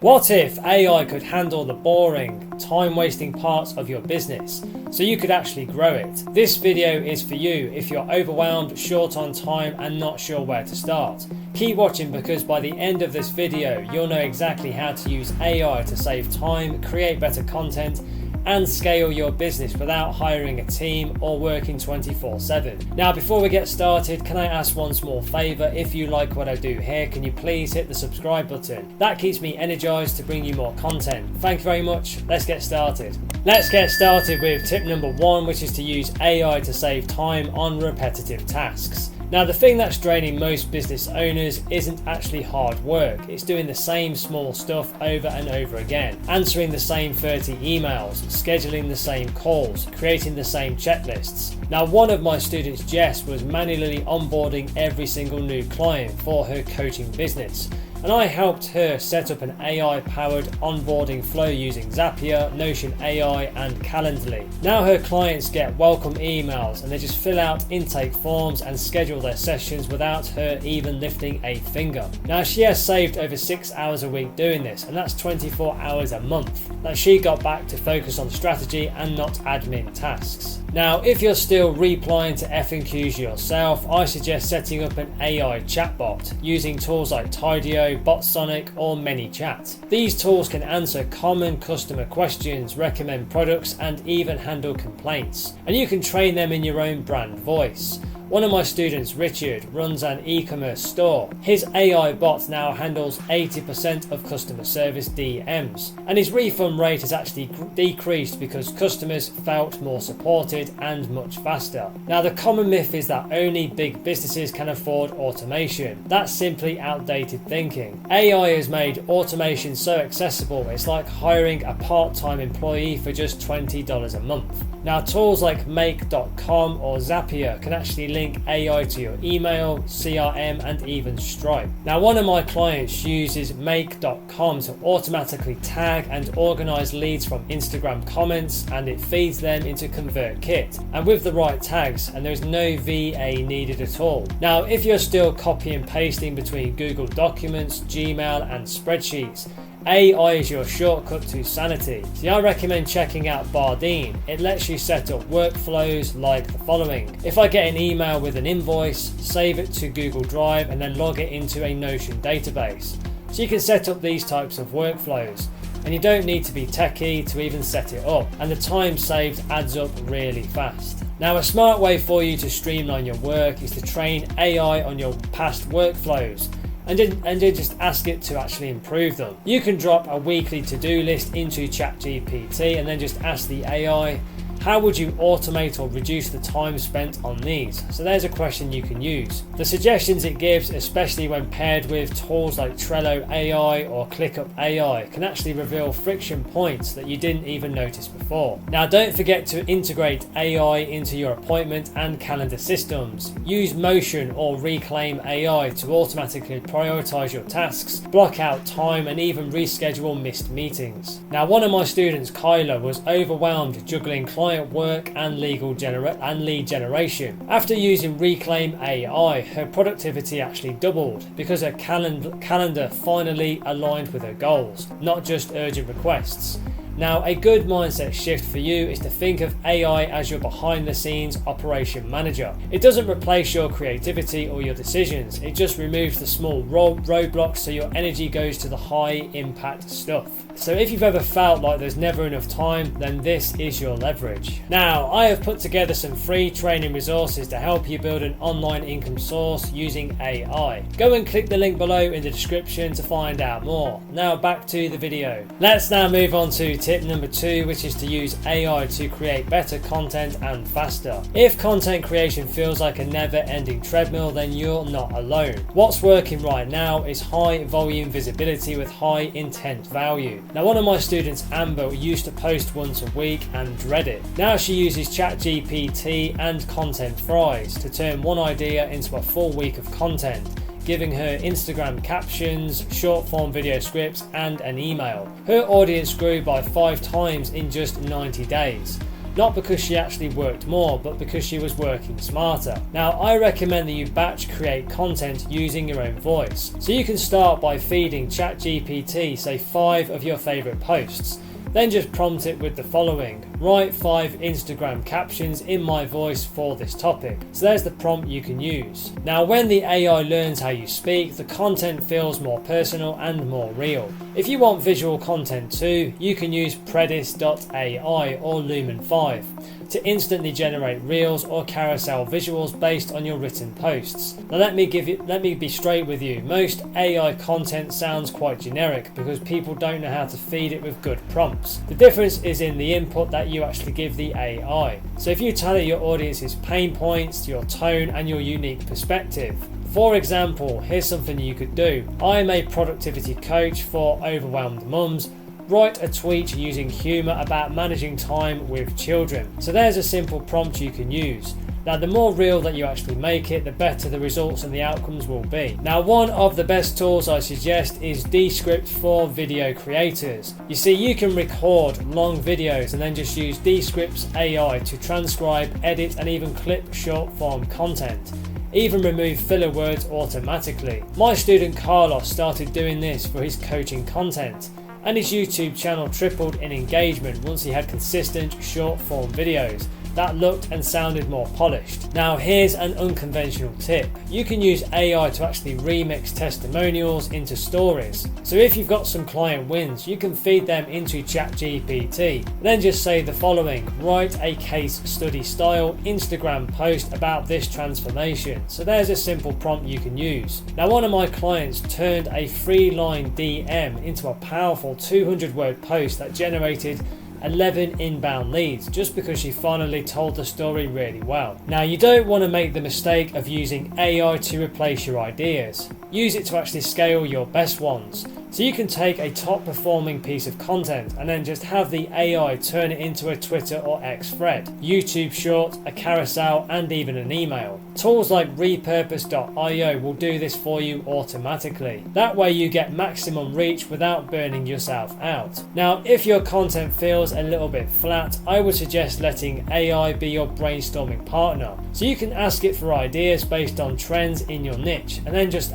What if AI could handle the boring, time-wasting parts of your business so you could actually grow it? This video is for you if you're overwhelmed, short on time and not sure where to start. Keep watching because by the end of this video you'll know exactly how to use AI to save time, create better content and scale your business without hiring a team or working 24/7. Now before we get started, can I ask one small favour? If you like what I do here, can you please hit the subscribe button? That keeps me energized to bring you more content. Thank you very much. Let's get started. Let's get started with tip number 1, which is to use AI to save time on repetitive tasks. Now the thing that's draining most business owners isn't actually hard work, it's doing the same small stuff over and over again, answering the same 30 emails, scheduling the same calls, creating the same checklists. Now one of my students, Jess, was manually onboarding every single new client for her coaching business. And I helped her set up an AI-powered onboarding flow using Zapier, Notion AI and Calendly. Now her clients get welcome emails and they just fill out intake forms and schedule their sessions without her even lifting a finger. Now she has saved over 6 hours a week doing this, and that's 24 hours a month that she got back to focus on strategy and not admin tasks. Now if you're still replying to FAQs yourself, I suggest setting up an AI chatbot using tools like Tidio, BotSonic or ManyChat. These tools can answer common customer questions, recommend products and even handle complaints. And you can train them in your own brand voice. One of my students, Richard, runs an e-commerce store. His AI bot now handles 80% of customer service DMs, and his refund rate has actually decreased because customers felt more supported and much faster. Now the common myth is that only big businesses can afford automation. That's simply outdated thinking. AI has made automation so accessible, it's like hiring a part-time employee for just $20 a month. Now tools like Make.com or Zapier can actually link AI to your email, CRM and even Stripe. Now one of my clients uses Make.com to automatically tag and organize leads from Instagram comments, and it feeds them into ConvertKit and with the right tags, and there's no VA needed at all. Now if you're still copy and pasting between Google Documents, Gmail and spreadsheets, AI is your shortcut to sanity. See, I recommend checking out Bardeen. It lets you set up workflows like the following. If I get an email with an invoice, save it to Google Drive and then log it into a Notion database. So you can set up these types of workflows, and you don't need to be techie to even set it up, and the time saved adds up really fast. Now a smart way for you to streamline your work is to train AI on your past workflows and then just ask it to actually improve them. You can drop a weekly to-do list into ChatGPT and then just ask the AI, how would you automate or reduce the time spent on these? So there's a question you can use. The suggestions it gives, especially when paired with tools like Trello AI or ClickUp AI, can actually reveal friction points that you didn't even notice before. Now don't forget to integrate AI into your appointment and calendar systems. Use Motion or Reclaim AI to automatically prioritize your tasks, block out time and even reschedule missed meetings. Now one of my students, Kyla, was overwhelmed juggling client work and lead generation. After using Reclaim AI, her productivity actually doubled because her calendar finally aligned with her goals, not just urgent requests. Now a good mindset shift for you is to think of AI as your behind the scenes operation manager. It doesn't replace your creativity or your decisions, it just removes the small roadblocks so your energy goes to the high impact stuff. So if you've ever felt like there's never enough time, then this is your leverage. Now I have put together some free training resources to help you build an online income source using AI. Go and click the link below in the description to find out more. Now back to the video. Let's now move on to tip number 2, which is to use AI to create better content and faster. If content creation feels like a never-ending treadmill, then you're not alone. What's working right now is high volume visibility with high intent value. Now one of my students, Amber, used to post once a week and dread it. Now she uses ChatGPT and Content Fries to turn one idea into a full week of content, giving her Instagram captions, short form video scripts and an email. Her audience grew by 5 times in just 90 days. not because she actually worked more, but because she was working smarter. Now, I recommend that you batch create content using your own voice. So you can start by feeding ChatGPT, say 5 of your favorite posts. Then just prompt it with the following: write 5 Instagram captions in my voice for this topic. So there's the prompt you can use. Now, when the AI learns how you speak, the content feels more personal and more real. If you want visual content too, you can use Predis.ai or Lumen 5 to instantly generate reels or carousel visuals based on your written posts. Now let me be straight with you. Most AI content sounds quite generic because people don't know how to feed it with good prompts. The difference is in the input that you actually give the AI. So if you tailor your audience's pain points to your tone and your unique perspective. For example, here's something you could do. I am a productivity coach for overwhelmed mums. Write a tweet using humour about managing time with children. So there's a simple prompt you can use. Now, the more real that you actually make it, the better the results and the outcomes will be. Now, one of the best tools I suggest is Descript for video creators. You see, you can record long videos and then just use Descript's AI to transcribe, edit and even clip short form content. Even remove filler words automatically. My student Carlos started doing this for his coaching content, and his YouTube channel tripled in engagement once he had consistent short form videos that looked and sounded more polished. Now, here's an unconventional tip. You can use AI to actually remix testimonials into stories. So if you've got some client wins, you can feed them into ChatGPT. Then just say the following: write a case study style Instagram post about this transformation. So there's a simple prompt you can use. Now, one of my clients turned a 3-line DM into a powerful 200-word post that generated 11 inbound leads just because she finally told the story really well. Now, you don't want to make the mistake of using AI to replace your ideas. Use it to actually scale your best ones. So you can take a top performing piece of content and then just have the AI turn it into a Twitter or X thread, YouTube short, a carousel and even an email. Tools like repurpose.io will do this for you automatically. That way you get maximum reach without burning yourself out. Now, if your content feels a little bit flat, I would suggest letting AI be your brainstorming partner. So you can ask it for ideas based on trends in your niche and then just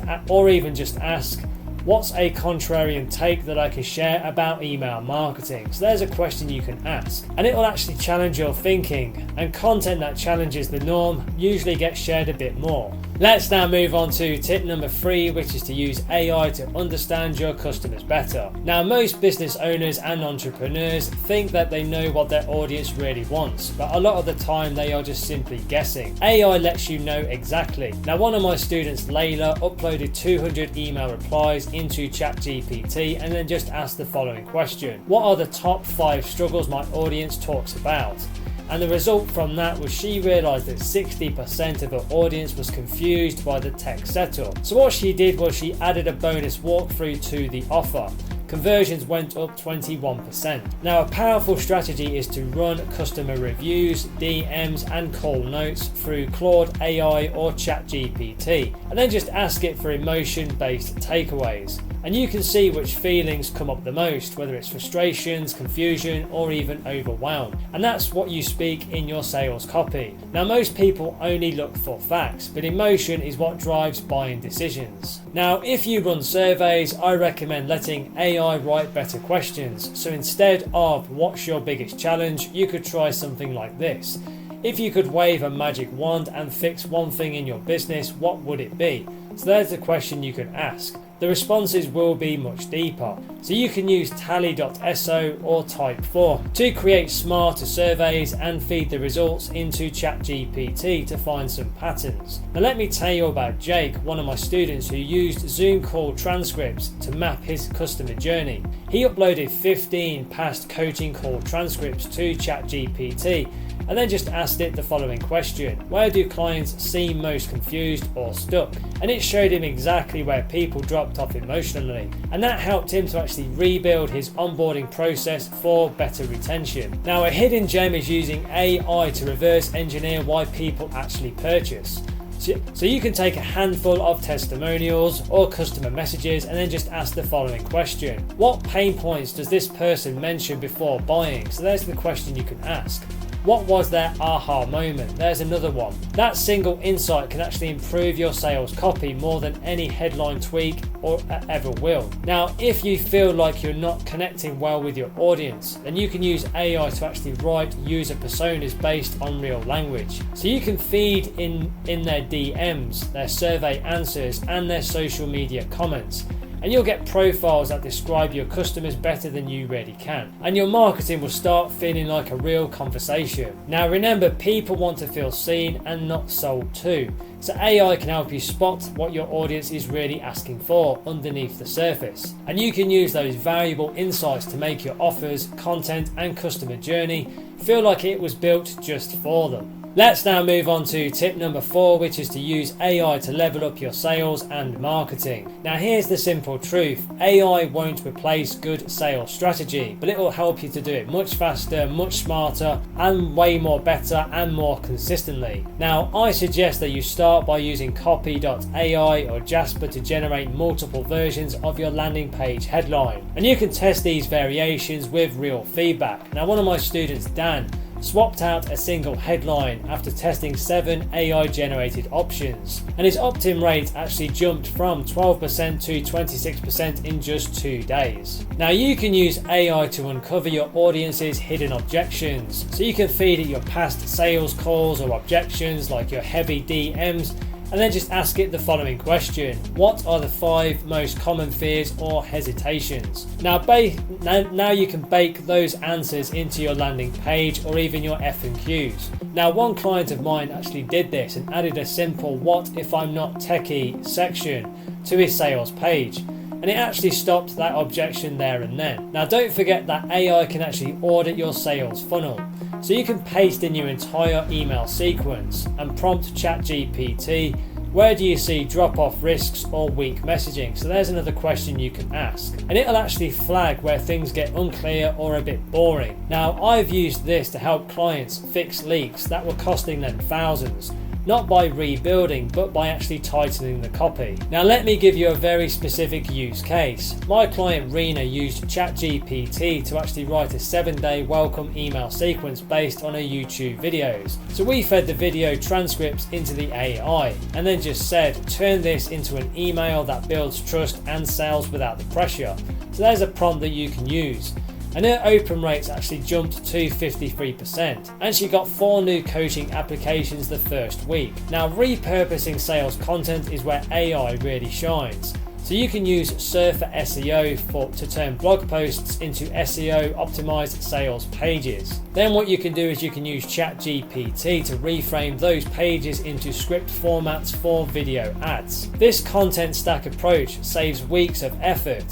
ask, what's a contrarian take that I can share about email marketing? So there's a question you can ask, and it will actually challenge your thinking, and content that challenges the norm usually gets shared a bit more. Let's now move on to tip number 3, which is to use AI to understand your customers better. Now, most business owners and entrepreneurs think that they know what their audience really wants, but a lot of the time they are just simply guessing. AI lets you know exactly. Now, one of my students, Layla, uploaded 200 email replies into ChatGPT and then just asked the following question: what are the top 5 struggles my audience talks about? And the result from that was she realised that 60% of her audience was confused by the tech setup. So what she did was she added a bonus walkthrough to the offer. Conversions went up 21%. Now, a powerful strategy is to run customer reviews, DMs and call notes through Claude AI or ChatGPT, and then just ask it for emotion-based takeaways. And you can see which feelings come up the most, whether it's frustrations, confusion, or even overwhelm. And that's what you speak in your sales copy. Now, most people only look for facts, but emotion is what drives buying decisions. Now, if you run surveys, I recommend letting AI write better questions. So instead of what's your biggest challenge, you could try something like this: if you could wave a magic wand and fix one thing in your business, what would it be? So there's the question you could ask. The responses will be much deeper. So you can use tally.so or Type4 to create smarter surveys and feed the results into ChatGPT to find some patterns. Now let me tell you about Jake, one of my students who used Zoom call transcripts to map his customer journey. He uploaded 15 past coaching call transcripts to ChatGPT and then just asked it the following question: where do clients seem most confused or stuck? And it showed him exactly where people dropped off emotionally, and that helped him to actually rebuild his onboarding process for better retention. Now, a hidden gem is using AI to reverse engineer why people actually purchase. So you can take a handful of testimonials or customer messages and then just ask the following question: what pain points does this person mention before buying? So there's the question you can ask. What was their aha moment? There's another one. That single insight can actually improve your sales copy more than any headline tweak or ever will. Now, if you feel like you're not connecting well with your audience, then you can use AI to actually write user personas based on real language. So you can feed in their DMs, their survey answers, and their social media comments. And you'll get profiles that describe your customers better than you really can. And your marketing will start feeling like a real conversation. Now remember, people want to feel seen and not sold to. So AI can help you spot what your audience is really asking for underneath the surface. And you can use those valuable insights to make your offers, content, and customer journey feel like it was built just for them. Let's now move on to tip number 4, which is to use AI to level up your sales and marketing. Now here's the simple truth. AI won't replace good sales strategy, but it will help you to do it much faster, much smarter, and way more better and more consistently. Now I suggest that you start by using copy.ai or Jasper to generate multiple versions of your landing page headline. And you can test these variations with real feedback. Now one of my students, Dan, swapped out a single headline after testing 7 AI generated options, and his opt-in rate actually jumped from 12% to 26% in just 2 days. Now you can use AI to uncover your audience's hidden objections, so you can feed it your past sales calls or objections like your heavy DMs, and then just ask it the following question: what are the 5 most common fears or hesitations? Now you can bake those answers into your landing page or even your FAQs. Now one client of mine actually did this and added a simple "what if I'm not techie" section to his sales page, and it actually stopped that objection there and then. Now don't forget that AI can actually audit your sales funnel. So you can paste in your entire email sequence and prompt ChatGPT, where do you see drop-off risks or weak messaging? So there's another question you can ask. And it'll actually flag where things get unclear or a bit boring. Now I've used this to help clients fix leaks that were costing them thousands. Not by rebuilding, but by actually tightening the copy. Now let me give you a very specific use case. My client Rena used ChatGPT to actually write a 7-day welcome email sequence based on her YouTube videos. So we fed the video transcripts into the AI and then just said, turn this into an email that builds trust and sales without the pressure. So there's a prompt that you can use. And her open rates actually jumped to 53%, and she got 4 new coaching applications the first week. Now repurposing sales content is where AI really shines. So you can use Surfer SEO to turn blog posts into SEO optimized sales pages. Then what you can do is you can use ChatGPT to reframe those pages into script formats for video ads. This content stack approach saves weeks of effort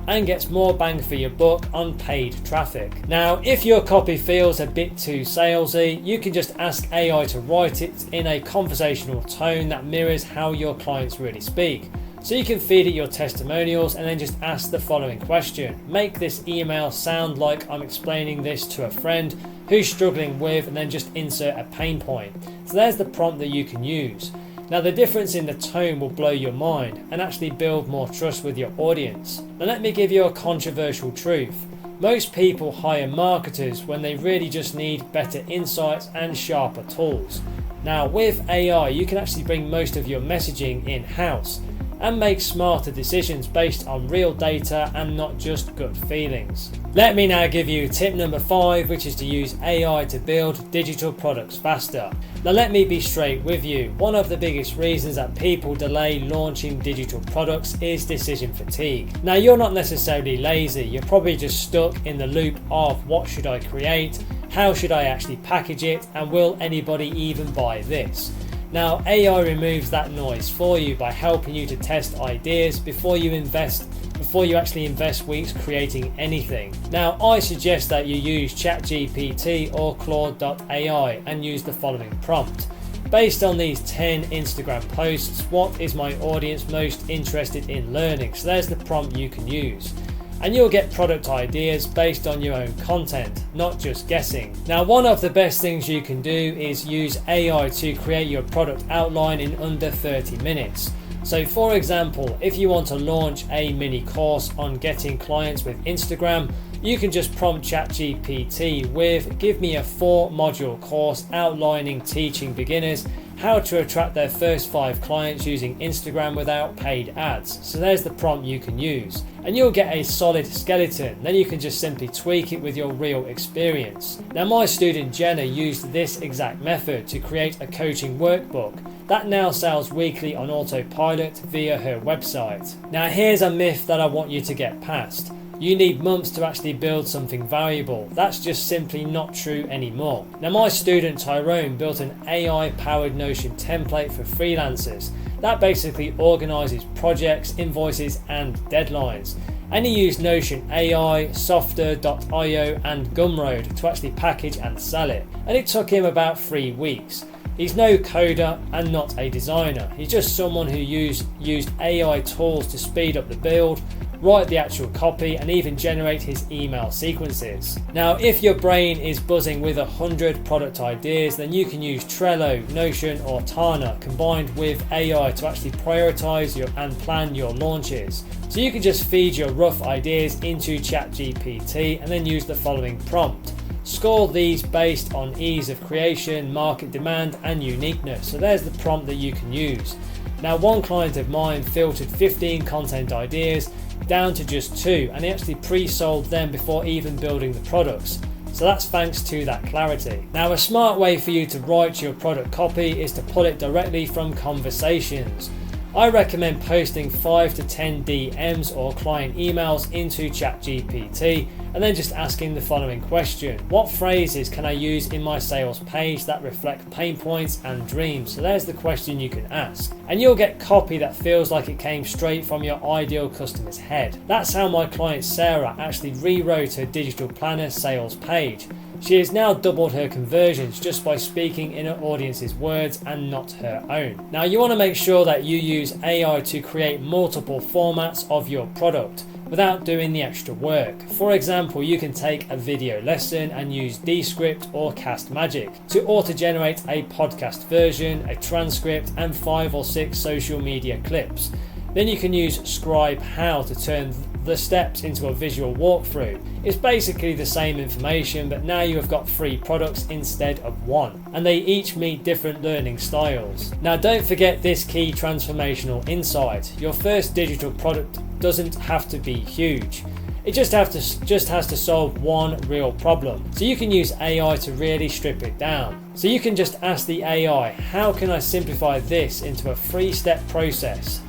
and gets more bang for your buck on paid traffic. Now, if your copy feels a bit too salesy, you can just ask AI to write it in a conversational tone that mirrors how your clients really speak. So you can feed it your testimonials and then just ask the following question: make this email sound like I'm explaining this to a friend who's struggling with, and then just insert a pain point. So there's the prompt that you can use. Now the difference in the tone will blow your mind and actually build more trust with your audience. Now let me give you a controversial truth. Most people hire marketers when they really just need better insights and sharper tools. Now with AI you can actually bring most of your messaging in-house and make smarter decisions based on real data and not just gut feelings. Let me now give you tip number 5, which is to use AI to build digital products faster. Now let me be straight with you. One of the biggest reasons that people delay launching digital products is decision fatigue. Now you're not necessarily lazy, you're probably just stuck in the loop of what should I create, how should I actually package it, and will anybody even buy this? Now AI removes that noise for you by helping you to test ideas before you actually invest weeks creating anything. Now I suggest that you use ChatGPT or Claude.ai and use the following prompt: based on these 10 Instagram posts, what is my audience most interested in learning? So there's the prompt you can use. And you'll get product ideas based on your own content, not just guessing. Now one of the best things you can do is use AI to create your product outline in under 30 minutes. So for example, if you want to launch a mini course on getting clients with Instagram, you can just prompt ChatGPT with "give me a 4-module course outlining teaching beginners how to attract their first 5 clients using Instagram without paid ads." So there's the prompt you can use, and you'll get a solid skeleton. Then you can just simply tweak it with your real experience. Now my student Jenna used this exact method to create a coaching workbook that now sells weekly on autopilot via her website. Now here's a myth that I want you to get past. You need months to actually build something valuable. That's just simply not true anymore. Now my student Tyrone built an AI powered Notion template for freelancers that basically organizes projects, invoices and deadlines. And he used Notion AI, Softer.io and Gumroad to actually package and sell it. And it took him about 3 weeks. He's no coder and not a designer. He's just someone who used AI tools to speed up the build, write the actual copy and even generate his email sequences. Now if your brain is buzzing with 100 product ideas, then you can use Trello, Notion or Tana combined with AI to actually prioritize and plan your launches. So you can just feed your rough ideas into ChatGPT and then use the following prompt. Score these based on ease of creation, market demand and uniqueness. So there's the prompt that you can use. Now one client of mine filtered 15 content ideas down to just 2 and he actually pre-sold them before even building the products. So that's thanks to that clarity. Now a smart way for you to write your product copy is to pull it directly from conversations. I recommend posting 5 to 10 DMs or client emails into ChatGPT and then just asking the following question. What phrases can I use in my sales page that reflect pain points and dreams? So there's the question you can ask. And you'll get copy that feels like it came straight from your ideal customer's head. That's how my client Sarah actually rewrote her digital planner sales page. She has now doubled her conversions just by speaking in her audience's words and not her own. Now you want to make sure that you use AI to create multiple formats of your product without doing the extra work. For example, you can take a video lesson and use Descript or Cast Magic to auto-generate a podcast version, a transcript and 5 or 6 social media clips. Then you can use Scribe How to turn the steps into a visual walkthrough. It's basically the same information, but now you have got 3 products instead of 1, and they each meet different learning styles. Now don't forget this key transformational insight. Your first digital product doesn't have to be huge. It just has to solve one real problem. So you can use AI to really strip it down. So you can just ask the AI, how can I simplify this into a 3-step process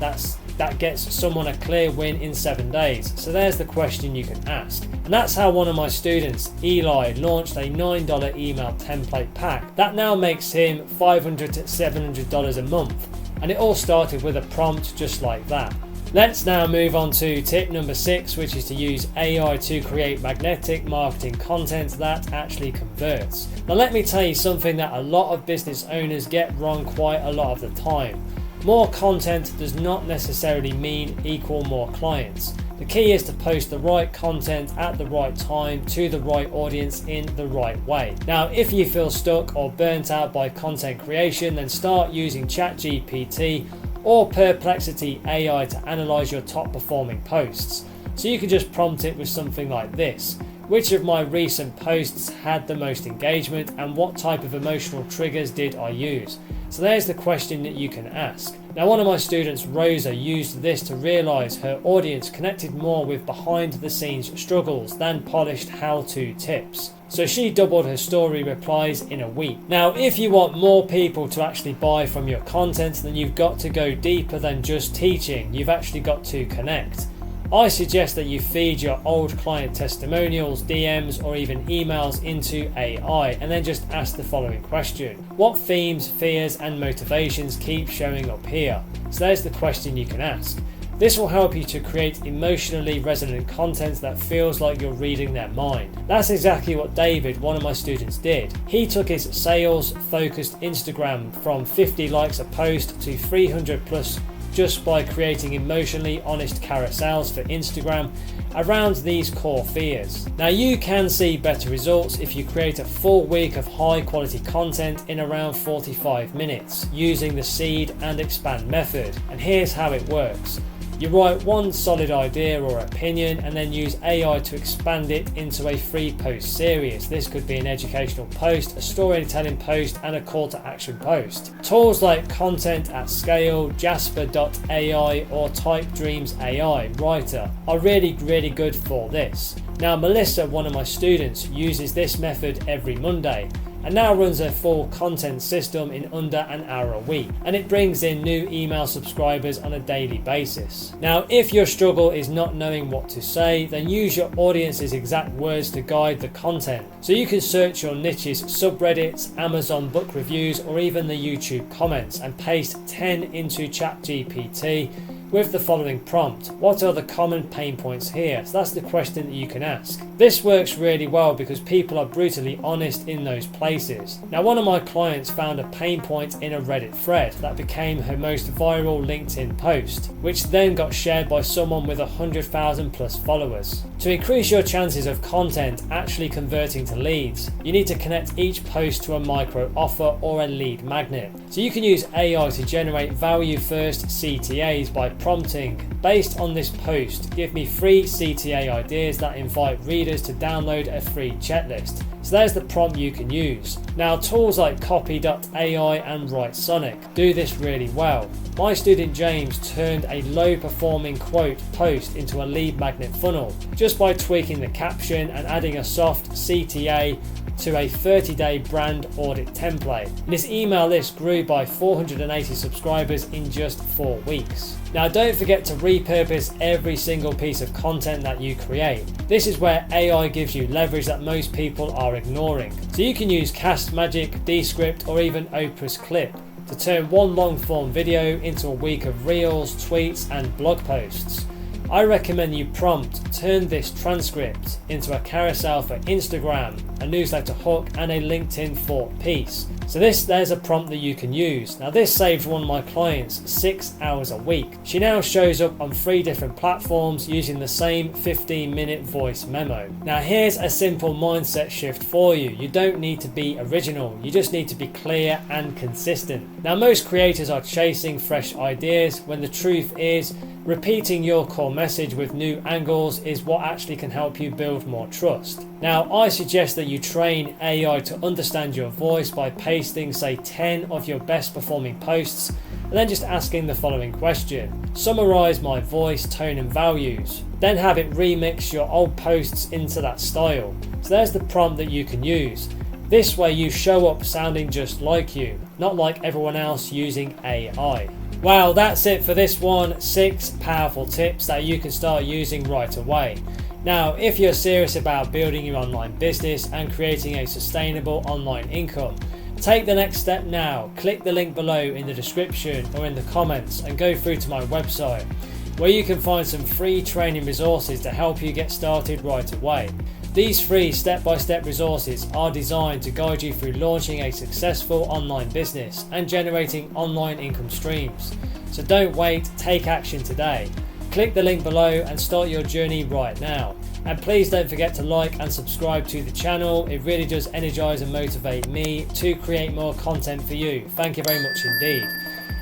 that gets someone a clear win in 7 days? So there's the question you can ask. And that's how one of my students, Eli, launched a $9 email template pack that now makes him $500 to $700 a month. And it all started with a prompt just like that. Let's now move on to tip number 6, which is to use AI to create magnetic marketing content that actually converts. Now let me tell you something that a lot of business owners get wrong quite a lot of the time. More content does not necessarily mean equal more clients. The key is to post the right content at the right time to the right audience in the right way. Now, if you feel stuck or burnt out by content creation, then start using ChatGPT or Perplexity AI to analyze your top performing posts. So you can just prompt it with something like this. Which of my recent posts had the most engagement and what type of emotional triggers did I use? So there's the question that you can ask. Now one of my students, Rosa, used this to realize her audience connected more with behind the scenes struggles than polished how-to tips. So she doubled her story replies in a week. Now if you want more people to actually buy from your content, then you've got to go deeper than just teaching. You've actually got to connect. I suggest that you feed your old client testimonials, DMs or even emails into AI and then just ask the following question. What themes, fears and motivations keep showing up here? So there's the question you can ask. This will help you to create emotionally resonant content that feels like you're reading their mind. That's exactly what David, one of my students, did. He took his sales focused Instagram from 50 likes a post to 300 plus just by creating emotionally honest carousels for Instagram around these core fears. Now you can see better results if you create a full week of high quality content in around 45 minutes using the seed and expand method. And here's how it works. You write one solid idea or opinion and then use AI to expand it into a 3-post series. This could be an educational post, a storytelling post, and a call to action post. Tools like Content at Scale, Jasper.ai or Type Dreams AI Writer are really good for this. Now Melissa, one of my students, uses this method every Monday and now runs a full content system in under an hour a week, and it brings in new email subscribers on a daily basis. Now if your struggle is not knowing what to say, then use your audience's exact words to guide the content. So you can search your niche's subreddits, Amazon book reviews, or even the YouTube comments and paste 10 into ChatGPT with the following prompt. What are the common pain points here? So that's the question that you can ask. This works really well because people are brutally honest in those places. Now one of my clients found a pain point in a Reddit thread that became her most viral LinkedIn post, which then got shared by someone with 100,000 plus followers. To increase your chances of content actually converting to leads, you need to connect each post to a micro offer or a lead magnet. So you can use AI to generate value first CTAs by prompting, based on this post, give me 3 CTA ideas that invite readers to download a free checklist. So there's the prompt you can use. Now tools like Copy.ai and WriteSonic do this really well. My student James turned a low performing quote post into a lead magnet funnel just by tweaking the caption and adding a soft CTA to a 30-day brand audit template. And his email list grew by 480 subscribers in just 4 weeks. Now don't forget to repurpose every single piece of content that you create. This is where AI gives you leverage that most people are ignoring. So you can use Cast Magic, Descript, or even Oprah's Clip to turn one long form video into a week of reels, tweets, and blog posts. I recommend you turn this transcript into a carousel for Instagram, a newsletter hook, and a LinkedIn thought piece. So there's a prompt that you can use. Now this saved one of my clients 6 hours a week. She now shows up on 3 different platforms using the same 15-minute voice memo. Now here's a simple mindset shift for you. You don't need to be original. You just need to be clear and consistent. Now most creators are chasing fresh ideas when the truth is repeating your core message with new angles is what actually can help you build more trust. Now I suggest that you train AI to understand your voice by pasting say 10 of your best performing posts and then just asking the following question. Summarize my voice, tone and values. Then have it remix your old posts into that style. So there's the prompt that you can use. This way you show up sounding just like you, not like everyone else using AI. Well, that's it for this one. 6 powerful tips that you can start using right away. Now, if you're serious about building your online business and creating a sustainable online income, take the next step now. Click the link below in the description or in the comments and go through to my website, where you can find some free training resources to help you get started right away. These free step-by-step resources are designed to guide you through launching a successful online business and generating online income streams. So don't wait, take action today. Click the link below and start your journey right now. And please don't forget to like and subscribe to the channel. It really does energize and motivate me to create more content for you. Thank you very much indeed.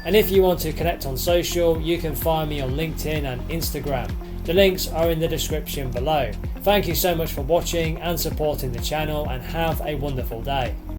And if you want to connect on social, you can find me on LinkedIn and Instagram. The links are in the description below. Thank you so much for watching and supporting the channel, and have a wonderful day.